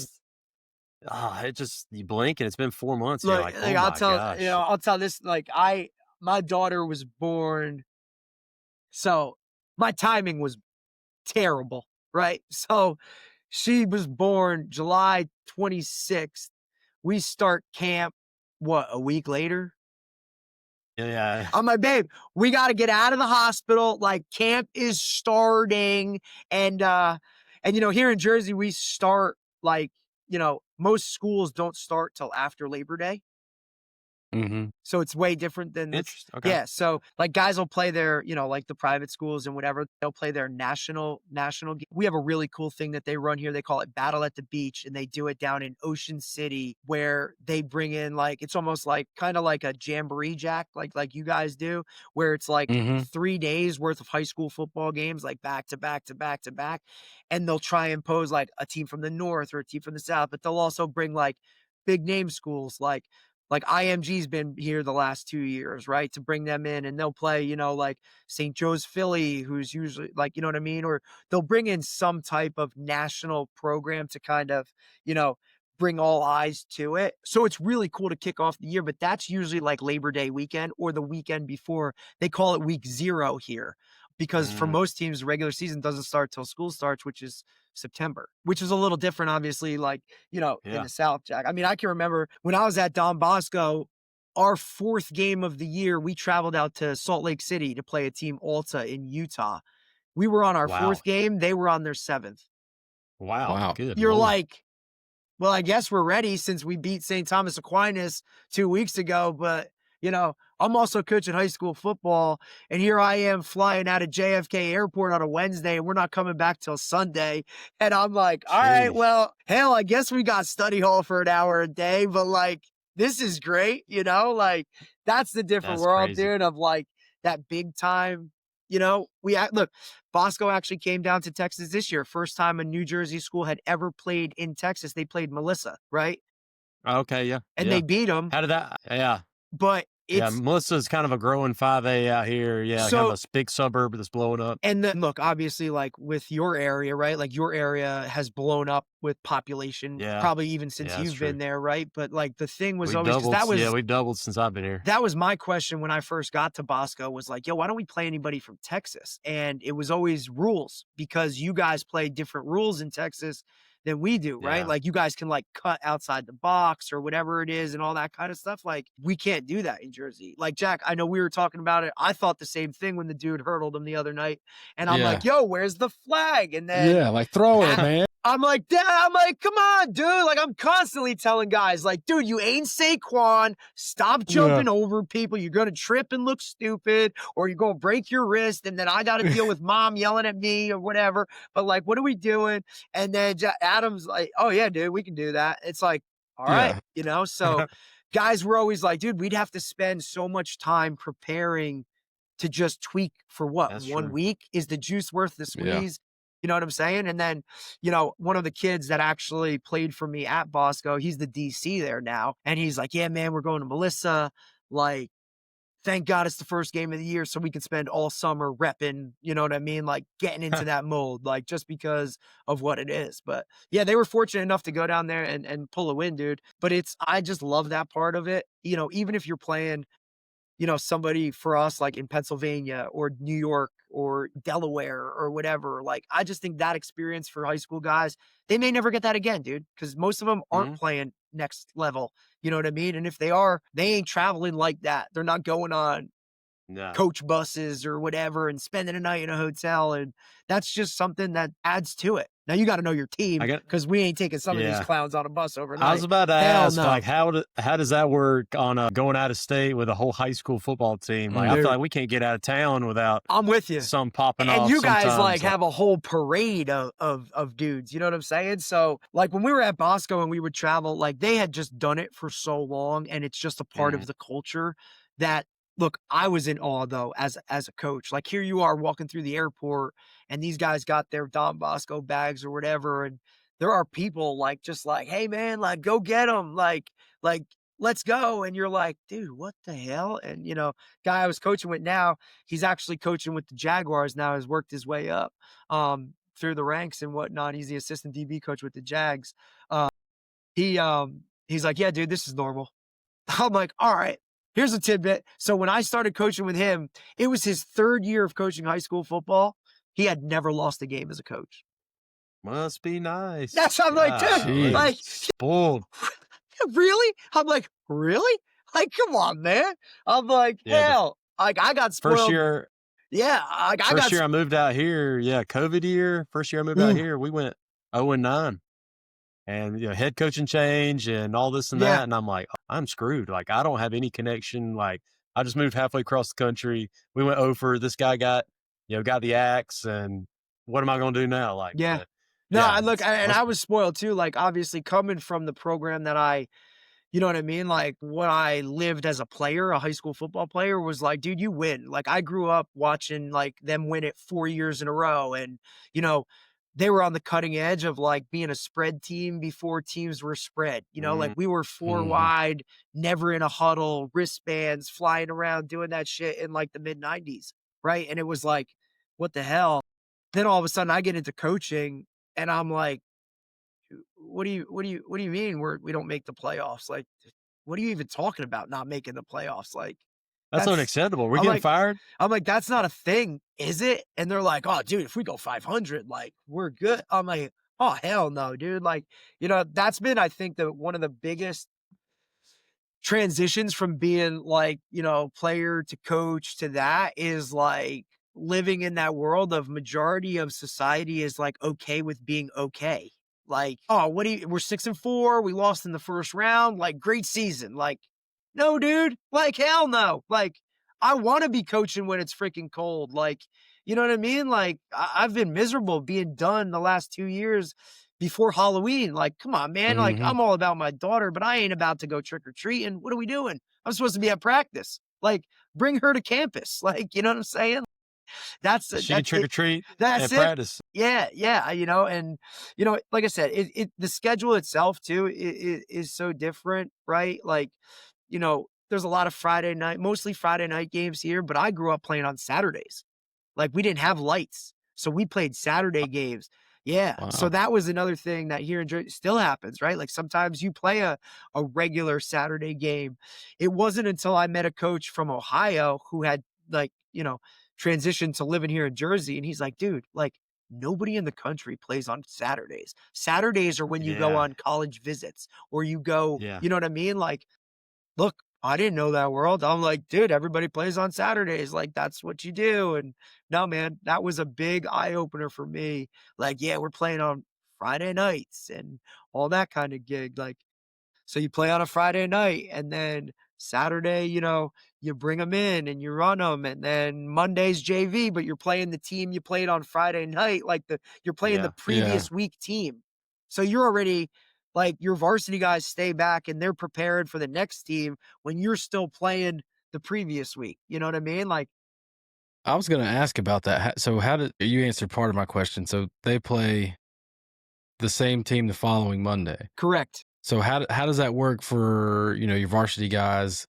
just, you blink and it's been 4 months. And you're Look, like, like oh I'll my tell gosh. you know, I'll tell this. Like my daughter was born, so my timing was terrible, right? So she was born July 26th. We start camp, what, a week later? Yeah. I'm like, babe, we got to get out of the hospital. Like camp is starting. And And, here in Jersey, we start like, most schools don't start till after Labor Day. Mm-hmm. So it's way different than Interesting. Okay. Yeah. So like guys will play their, like the private schools and whatever, they'll play their national. We have a really cool thing that they run here. They call it Battle at the Beach, and they do it down in Ocean City, where they bring in like, it's almost like kind of like a jamboree, Jack, like you guys do, where it's like Mm-hmm. 3 days worth of high school football games, like back to back to back to back. And they'll try and pose like a team from the North or a team from the South, but they'll also bring like big name schools like IMG's been here the last 2 years, right? To bring them in, and they'll play, like St. Joe's Philly, who's usually like, you know what I mean? Or they'll bring in some type of national program to kind of, bring all eyes to it. So it's really cool to kick off the year, but that's usually like Labor Day weekend or the weekend before. They call it week 0 here, because for most teams, the regular season doesn't start till school starts, which is September, which is a little different, obviously, like, in the South, Jack. I mean, I can remember when I was at Don Bosco, our 4th game of the year, we traveled out to Salt Lake City to play a team Alta in Utah. We were on our 4th game. They were on their 7th. Wow. Good. You're Lord. like, well, I guess we're ready since we beat St. Thomas Aquinas 2 weeks ago, but I'm also coaching high school football, and here I am flying out of JFK Airport on a Wednesday, and we're not coming back till Sunday. And I'm like, all right, well, hell, I guess we got study hall for an hour a day, but like, this is great, like that's the different world, dude, of like that big time. Look, Bosco actually came down to Texas this year. First time a New Jersey school had ever played in Texas. They played Melissa, right? Okay, yeah. And they beat them. How did that? Yeah. But Melissa's kind of a growing 5A out here. Yeah, so, kind of a big suburb that's blowing up. And then look, obviously, like with your area, right? Like your area has blown up with population, probably even since you've been there, right? But like the thing was always we've doubled since I've been here. That was my question when I first got to Bosco, was like, yo, why don't we play anybody from Texas? And it was always rules, because you guys play different rules in Texas than we do, right? Yeah. Like you guys can like cut outside the box or whatever it is and all that kind of stuff. Like we can't do that in Jersey. Like Jack, I know we were talking about it. I thought the same thing when the dude hurdled him the other night, and I'm like, yo, where's the flag? And then like throw it, man. I'm like, Dad, come on, dude. Like, I'm constantly telling guys, like, dude, you ain't Saquon. Stop jumping over people. You're going to trip and look stupid, or you're going to break your wrist. And then I got to deal with mom yelling at me or whatever. But like, what are we doing? And then Adam's like, oh yeah, dude, we can do that. It's like, all right, so guys were always like, dude, we'd have to spend so much time preparing to just tweak for what? That's 1 true. week? Is the juice worth the squeeze? You know what I'm saying? And then, one of the kids that actually played for me at Bosco, he's the DC there now. And he's like, yeah, man, we're going to Melissa. Like, thank God it's the first game of the year so we can spend all summer repping, you know what I mean? Like getting into that mold, like just because of what it is. But yeah, they were fortunate enough to go down there and pull a win, dude. But I just love that part of it. Even if you're playing, somebody for us, like in Pennsylvania or New York or Delaware or whatever, like, I just think that experience for high school guys, they may never get that again, dude, because most of them aren't playing next level. You know what I mean? And if they are, they ain't traveling like that. They're not going on coach buses or whatever and spending a night in a hotel. And that's just something that adds to it. Now you got to know your team, because we ain't taking some of these clowns on a bus overnight. I was about to ask, like, how does that work on going out of state with a whole high school football team? Like, I feel like we can't get out of town without I'm with you. Some popping off. And you guys like have a whole parade of dudes. You know what I'm saying? So like when we were at Bosco and we would travel, like they had just done it for so long, and it's just a part of the culture that. Look, I was in awe, though, as a coach. Like, here you are walking through the airport, and these guys got their Don Bosco bags or whatever, and there are people, like, just like, hey, man, like, go get them. Like, let's go. And you're like, dude, what the hell? And, guy I was coaching with now, he's actually coaching with the Jaguars now, has worked his way up through the ranks and whatnot. He's the assistant DB coach with the Jags. He's like, yeah, dude, this is normal. I'm like, all right. Here's a tidbit. So when I started coaching with him, it was his 3rd year of coaching high school football. He had never lost a game as a coach. Must be nice. That's I'm like, dude, like, spoiled. Really? I'm like, really? Like, come on, man. I'm like, hell. Like, I got spoiled. First year. Yeah, I First got year I moved out here, COVID year, first year I moved out here, we went 0-9 and, head coaching change and all this and yeah. that, and I'm like, "I'm screwed." Like, I don't have any connection, like, I just moved halfway across the country. We went over, this guy got the axe, and what am I gonna do now? Like, Yeah. but No, yeah, I look, it's and must I was spoiled too, like, obviously coming from the program that you know what I mean? Like, what I lived as a player, a high school football player, was like, dude, you win. Like, I grew up watching, like, them win it 4 years in a row, and, you know, they were on the cutting edge of, like, being a spread team before teams were spread, like, Mhm, we were 4 Mhm. wide, never in a huddle, wristbands, flying around doing that shit in, like, the mid-90s, right? And it was like, what the hell? Then all of a sudden I get into coaching and I'm like, what do you mean we don't make the playoffs? Like, what are you even talking about not making the playoffs? Like, that's that's unacceptable. We're I'm getting like fired? I'm like, that's not a thing, is it? And they're like, oh, dude, if we go 500, like, we're good. I'm like, oh, hell no, dude. Like, that's been, I think, the one of the biggest transitions from being like, player to coach to that is like living in that world of majority of society is like okay with being okay. Like, oh, we're 6-4, we lost in the first round, like great season. Like, no, dude, like hell no. Like, I want to be coaching when it's freaking cold. Like, you know what I mean? Like, I've been miserable being done the last 2 years before Halloween. Like, come on, man. Like, Mhm. I'm all about my daughter, but I ain't about to go trick or treating. What are we doing? I'm supposed to be at practice. Like, bring her to campus. Like, you know what I'm saying? That's She could that's trick or it. treat That's at it. practice. Yeah, yeah. And like I said, the schedule itself too is so different, right? Like, there's a lot of mostly Friday night games here, but I grew up playing on Saturdays. Like, we didn't have lights, so we played Saturday games. Yeah, so Wow. that was another thing that here in Jersey still happens, right? Like, sometimes you play a regular Saturday game. It wasn't until I met a coach from Ohio who had, like, transitioned to living here in Jersey, and he's like, "Dude, like, nobody in the country plays on Saturdays. Saturdays are when you go Yeah, on college visits or you go," yeah. you know what I mean? Like, look, I didn't know that world. I'm like, dude, everybody plays on Saturdays. Like, that's what you do. And no, man, that was a big eye opener for me. Like, yeah, we're playing on Friday nights and all that kind of gig. Like, so you play on a Friday night and then Saturday, you bring them in and you run them. And then Monday's JV, but you're playing the team you played on Friday night. Like, you're playing the Yeah. Yeah. previous week team. So you're already like, your varsity guys stay back and they're prepared for the next team when you're still playing the previous week. You know what I mean? Like, I was gonna ask about that. So how did you answered part of my question? So they play the same team the following Monday. correct. So how does that work for, your varsity guys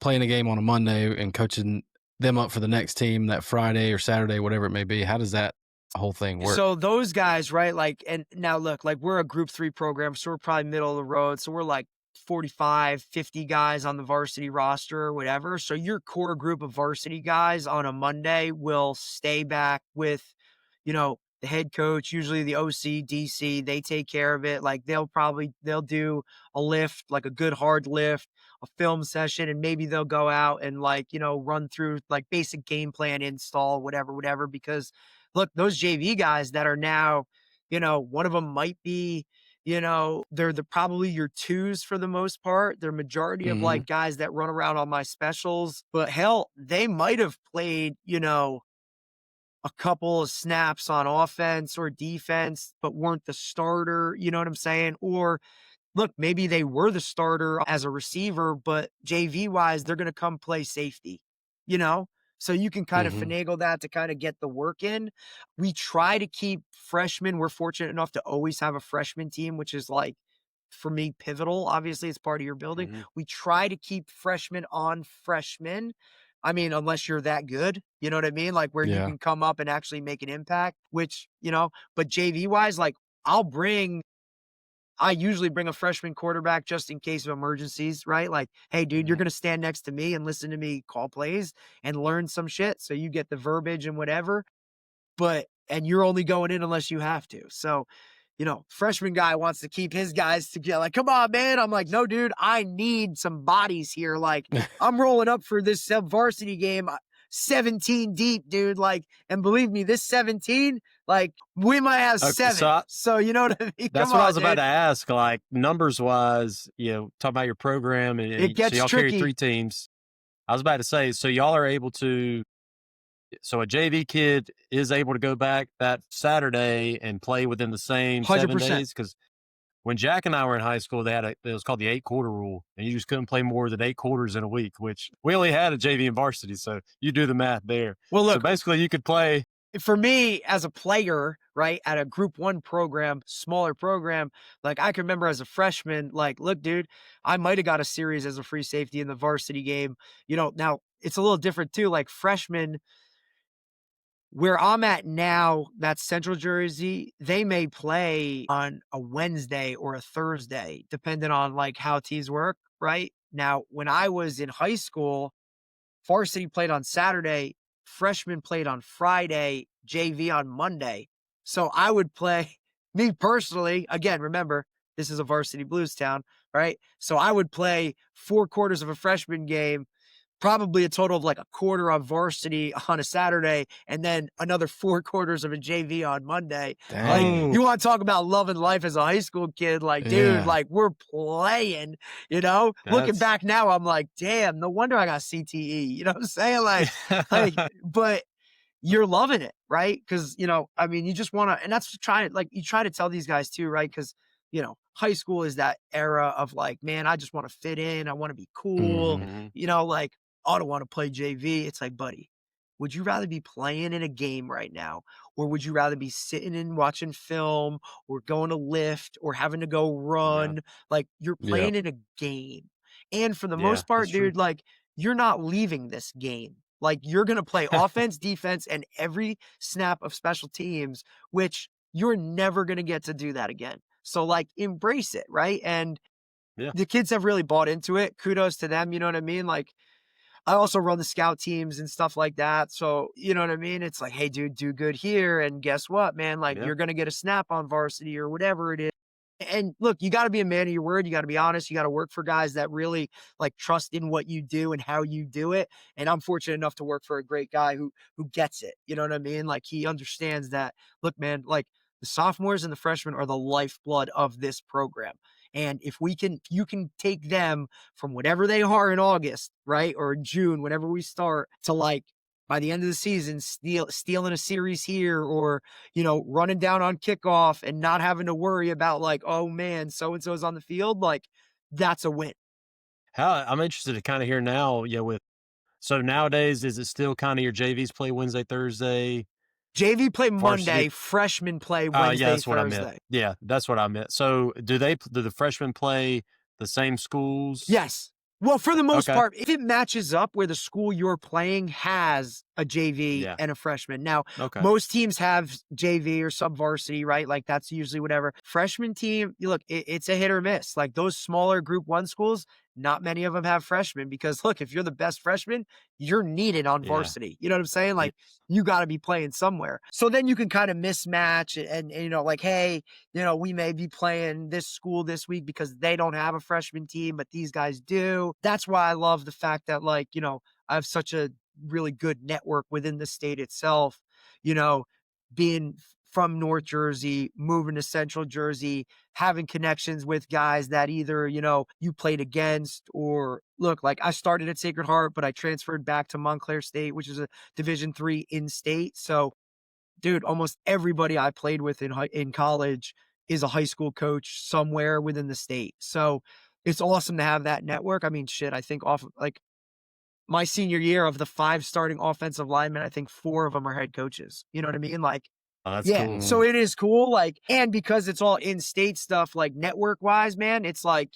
playing a game on a Monday and coaching them up for the next team that Friday or Saturday, whatever it may be? How does that whole thing work? So those guys, right? Like, and now look, like, we're a group 3 program, so we're probably middle of the road. So we're like 45, 50 guys on the varsity roster or whatever. So your core group of varsity guys on a Monday will stay back with, the head coach, usually the OC, DC, they take care of it. Like, they'll do a lift, like a good hard lift, a film session, and maybe they'll go out and, like, run through like basic game plan install, whatever, because look, those JV guys that are now, one of them might be, they're probably your twos for the most part. They're majority of Mhm. like guys that run around on my specials, but hell, they might have played, a couple of snaps on offense or defense, but weren't the starter. You know what I'm saying? Or look, maybe they were the starter as a receiver, but JV wise, they're going to come play safety, you know? So you can kind of Mhm. finagle that to kind of get the work in. We try to keep freshmen. We're fortunate enough to always have a freshman team, which is like, for me, pivotal. Obviously, it's part of your building. Mhm. We try to keep freshmen on freshmen. I mean, unless you're that good, you know what I mean? Like, where you Yeah. can come up and actually make an impact, which, but JV wise, like, I usually bring a freshman quarterback just in case of emergencies, right? Like, hey, dude, you're Mhm. going to stand next to me and listen to me call plays and learn some shit. So you get the verbiage and whatever, and you're only going in unless you have to. So, freshman guy wants to keep his guys together. Like, come on, man. I'm like, no, dude, I need some bodies here. Like, I'm rolling up for this sub varsity game. 17 deep, dude. Like, and believe me, this 17, like, we might have Okay, 7. So you know what I mean? That's Come what I on, was about dude. to ask. Like numbers wise, talk about your program, and It so gets y'all carry tricky. 3 teams. I was about to say, so y'all are able to. So a JV kid is able to go back that Saturday and play within the same 7 100%. days, because when Jack and I were in high school, it was called the 8-quarter rule, and you just couldn't play more than 8 quarters in a week, which we only had a JV and varsity. So you do the math there. Well, So look, basically you could play. for me as a player, right, at a Group 1 program, smaller program, like I can remember as a freshman, like, look, dude, I might have got a series as a free safety in the varsity game. Now it's a little different too. Like freshmen, where I'm at now, that's Central Jersey, they may play on a Wednesday or a Thursday, depending on like how teams work, right? Now, when I was in high school, varsity played on Saturday, freshmen played on Friday, JV on Monday. So I would play, me personally, again, remember, this is a varsity blues town, right? So I would play 4 quarters of a freshman game, probably a total of like a quarter on varsity on a Saturday, and then another 4 quarters of a JV on Monday. Like, Dang. you want to talk about loving life as a high school kid? Like, dude, Yeah. like we're playing, Looking That's- back now, I'm like, damn, no wonder I got CTE. You know what I'm saying? But you're loving it, right? Because, I mean, you just want to, and that's you try to tell these guys too, right? Because, high school is that era of like, man, I just want to fit in. I want to be cool. Mhm. Like, I don't want to play JV. It's like, buddy, would you rather be playing in a game right now? Or would you rather be sitting and watching film or going to lift or having to go run? Like, you're playing in a game. And for the Yeah, most part, that's true. dude, like, you're not leaving this game. Like, you're going to play offense, defense, and every snap of special teams, which you're never going to get to do that again. So, like, embrace it, right? And Yeah. the kids have really bought into it. Kudos to them, you know what I mean? Like, I also run the scout teams and stuff like that. So, you know what I mean? It's like, hey, dude, do good here. And guess what, man? Like, Yeah. you're going to get a snap on varsity or whatever it is. And look, you got to be a man of your word. You got to be honest. You got to work for guys that really like trust in what you do and how you do it. And I'm fortunate enough to work for a great guy who gets it. You know what I mean? Like, he understands that, look, man, like the sophomores and the freshmen are the lifeblood of this program. And if you can take them from whatever they are in August, right? Or in June, whenever we start, to like by the end of the season, stealing a series here, or, running down on kickoff and not having to worry about like, oh man, so-and-so's on the field. Like, that's a win. I'm interested to kind of hear now, so nowadays, is it still kind of your JVs play Wednesday, Thursday? JV play Varsity- Monday, freshmen play Yeah, Wednesday, that's what I Thursday. meant. Yeah, that's what I meant. So do the freshmen play the same schools? Yes. Well, for the most Okay. part, if it matches up where the school you're playing has a JV Yeah. and a freshman. Now, Okay. most teams have JV or sub varsity, right? Like, that's usually whatever. Freshman team, look, it's a hit or miss. Like, those smaller Group 1 schools, not many of them have freshmen because, look, if you're the best freshman, you're needed on Yeah. varsity. You know what I'm saying? Like, you got to be playing somewhere. So then you can kind of mismatch and like, hey, we may be playing this school this week because they don't have a freshman team, but these guys do. That's why I love the fact that, like, I have such a really good network within the state itself, being from North Jersey, moving to Central Jersey, having connections with guys that either, you played against, or look, like I started at Sacred Heart, but I transferred back to Montclair State, which is a Division III in-state. So, dude, almost everybody I played with in college is a high school coach somewhere within the state. So it's awesome to have that network. I mean, shit, I think like my senior year, of the 5 starting offensive linemen, I think 4 of them are head coaches. You know what I mean? Like, Oh, that's yeah. cool. So it is cool. Like, and because it's all in-state stuff, like network wise, man, it's like,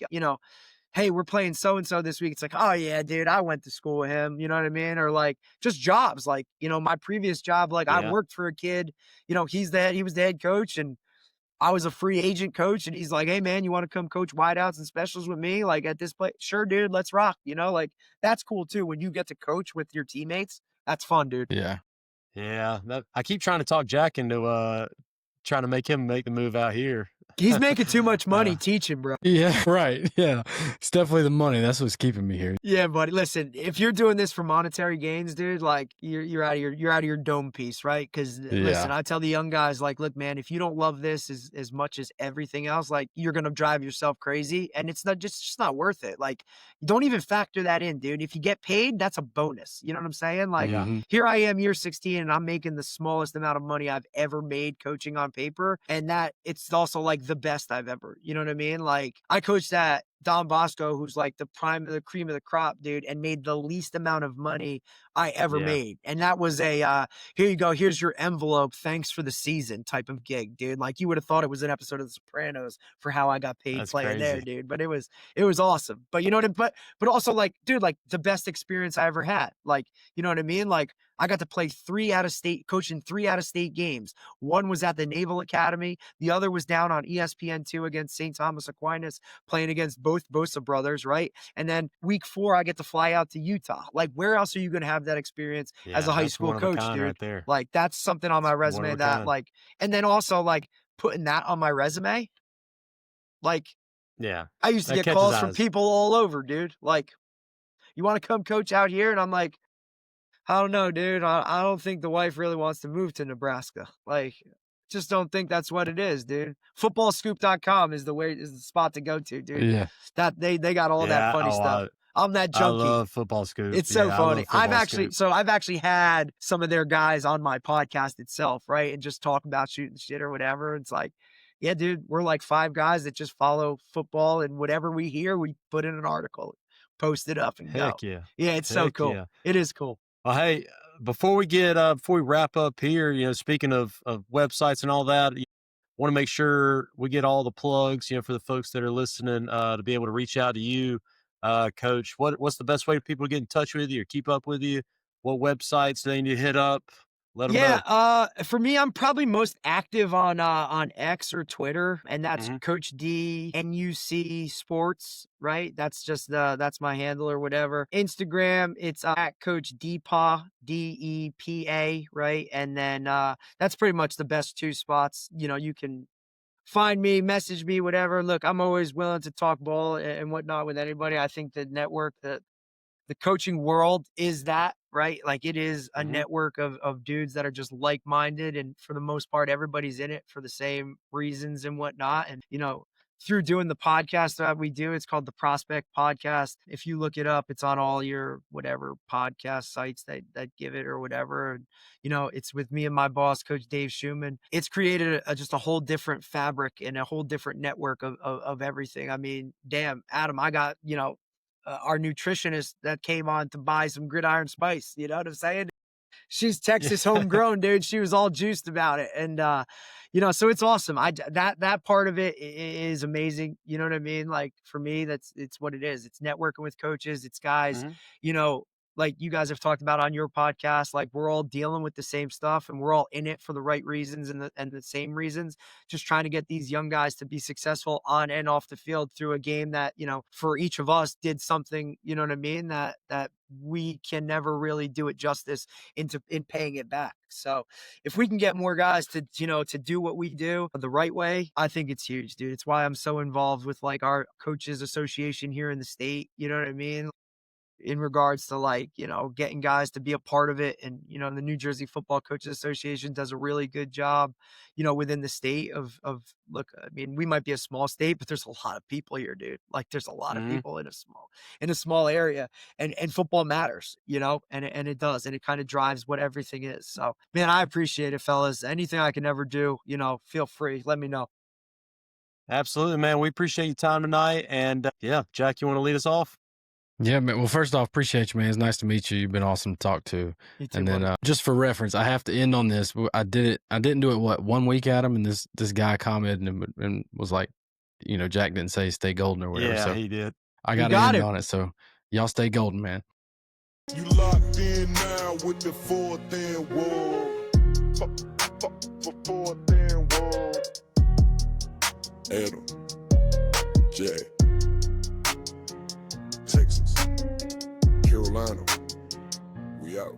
hey, we're playing so-and-so this week. It's like, oh yeah, dude, I went to school with him. You know what I mean? Or like just jobs. Like, my previous job, like I Yeah. worked for a kid, he was the head coach, and I was a free agent coach, and he's like, hey man, you want to come coach wideouts and specials with me? Like at this place? Sure, dude, let's rock. Like that's cool too. When you get to coach with your teammates, that's fun, dude. Yeah. Yeah. I keep trying to talk Jack into trying to make him make the move out here. He's making too much money teaching, bro. Yeah, right. Yeah. It's definitely the money. That's what's keeping me here. Yeah, buddy. Listen, if you're doing this for monetary gains, dude, like you're out of your dome piece, right? Because listen, I tell the young guys, like, look, man, if you don't love this as much as everything else, like you're gonna drive yourself crazy, and it's just not worth it. Like, don't even factor that in, dude. If you get paid, that's a bonus. You know what I'm saying? Like, here I am, year 16, and I'm making the smallest amount of money I've ever made coaching on paper, and that it's also like the best I've ever. You know what I mean? Like, I coached at Don Bosco, who's like the cream of the crop, dude, and made the least amount of money I ever made. And that was a, here you go, here's your envelope, thanks for the season type of gig, dude. Like, you would have thought it was an episode of The Sopranos for how I got paid playing there, dude. But it was awesome. But you know what I mean? But also, like, dude, like the best experience I ever had. Like, you know what I mean? Like, I got to play coaching 3 out-of-state games. One was at the Naval Academy. The other was down on ESPN2 against St. Thomas Aquinas, playing against both Bosa brothers, right? And then week 4, I get to fly out to Utah. Like, where else are you going to have that experience as a high school coach, dude? Right there. Like, that's something on my resume that, like, and then also, like, putting that on my resume, like, I used to get calls from people all over, dude. Like, you want to come coach out here? And I'm like, I don't know, dude. I don't think the wife really wants to move to Nebraska. Like, just don't think that's what it is, dude. Footballscoop.com is the spot to go to, dude. Yeah. That they got all that funny stuff. I'm that junkie. I love Football Scoop. It's so funny. I've actually had some of their guys on my podcast itself, right? And just talk about shooting shit or whatever. It's like, yeah, dude, we're like 5 guys that just follow football, and whatever we hear, we put in an article, post it up, and go. Heck yeah. Yeah, it's so cool. Yeah. It is cool. Well, hey, before we wrap up here, you know, speaking of websites and all that, want to make sure we get all the plugs, you know, for the folks that are listening, to be able to reach out to you, Coach. What's the best way for people to get in touch with you or keep up with you? What websites do they need to hit up? Let them know. For me, I'm probably most active on X or Twitter, and that's Coach D NUC Sports, right? That's just that's my handle or whatever. Instagram, it's at Coach Depa, DEPA, right? And then that's pretty much the best 2 spots. You know, you can find me, message me, whatever. Look, I'm always willing to talk ball and whatnot with anybody. I think the network, the coaching world is that, right? Like, it is a network of dudes that are just like-minded, and for the most part, everybody's in it for the same reasons and whatnot. And, you know, through doing the podcast that we do, it's called the Prospect Podcast. If you look it up, it's on all your whatever podcast sites that give it or whatever. And, you know, it's with me and my boss, Coach Dave Schumann. It's created just a whole different fabric and a whole different network of everything. I mean, damn, Adam, I got, you know, our nutritionist that came on to buy some Gridiron Spice. You know what I'm saying? She's Texas homegrown, dude. She was all juiced about it. And, you know, so it's awesome. That part of it is amazing. You know what I mean? Like, for me, it's what it is. It's networking with coaches. It's guys, you know, like you guys have talked about on your podcast, like, we're all dealing with the same stuff, and we're all in it for the right reasons and the same reasons, just trying to get these young guys to be successful on and off the field through a game that, you know, for each of us did something, you know what I mean? That we can never really do it justice in paying it back. So if we can get more guys to, you know, to do what we do the right way, I think it's huge, dude. It's why I'm so involved with, like, our coaches association here in the state. You know what I mean? In regards to, like, you know, getting guys to be a part of it. And, you know, the New Jersey Football Coaches Association does a really good job, you know, within the state of look, I mean, we might be a small state, but there's a lot of people here, dude. Like, there's a lot of people in a small area, and football matters, you know, and it does. And it kind of drives what everything is. So, man, I appreciate it, fellas. Anything I can ever do, you know, feel free. Let me know. Absolutely, man. We appreciate your time tonight. And yeah, Jack, you want to lead us off? Yeah, man. Well, first off, appreciate you, man. It's nice to meet you. You've been awesome to talk to. You too, and then just for reference, I have to end on this. I didn't do it 1 week, Adam, and this guy commented and was like, you know, Jack didn't say stay golden or whatever. Yeah, so he did. I got to end on it. So y'all stay golden, man. You locked in now with the 4th and wall. Fourth and wall. Adam, Jay, Texas, Carolina, we out.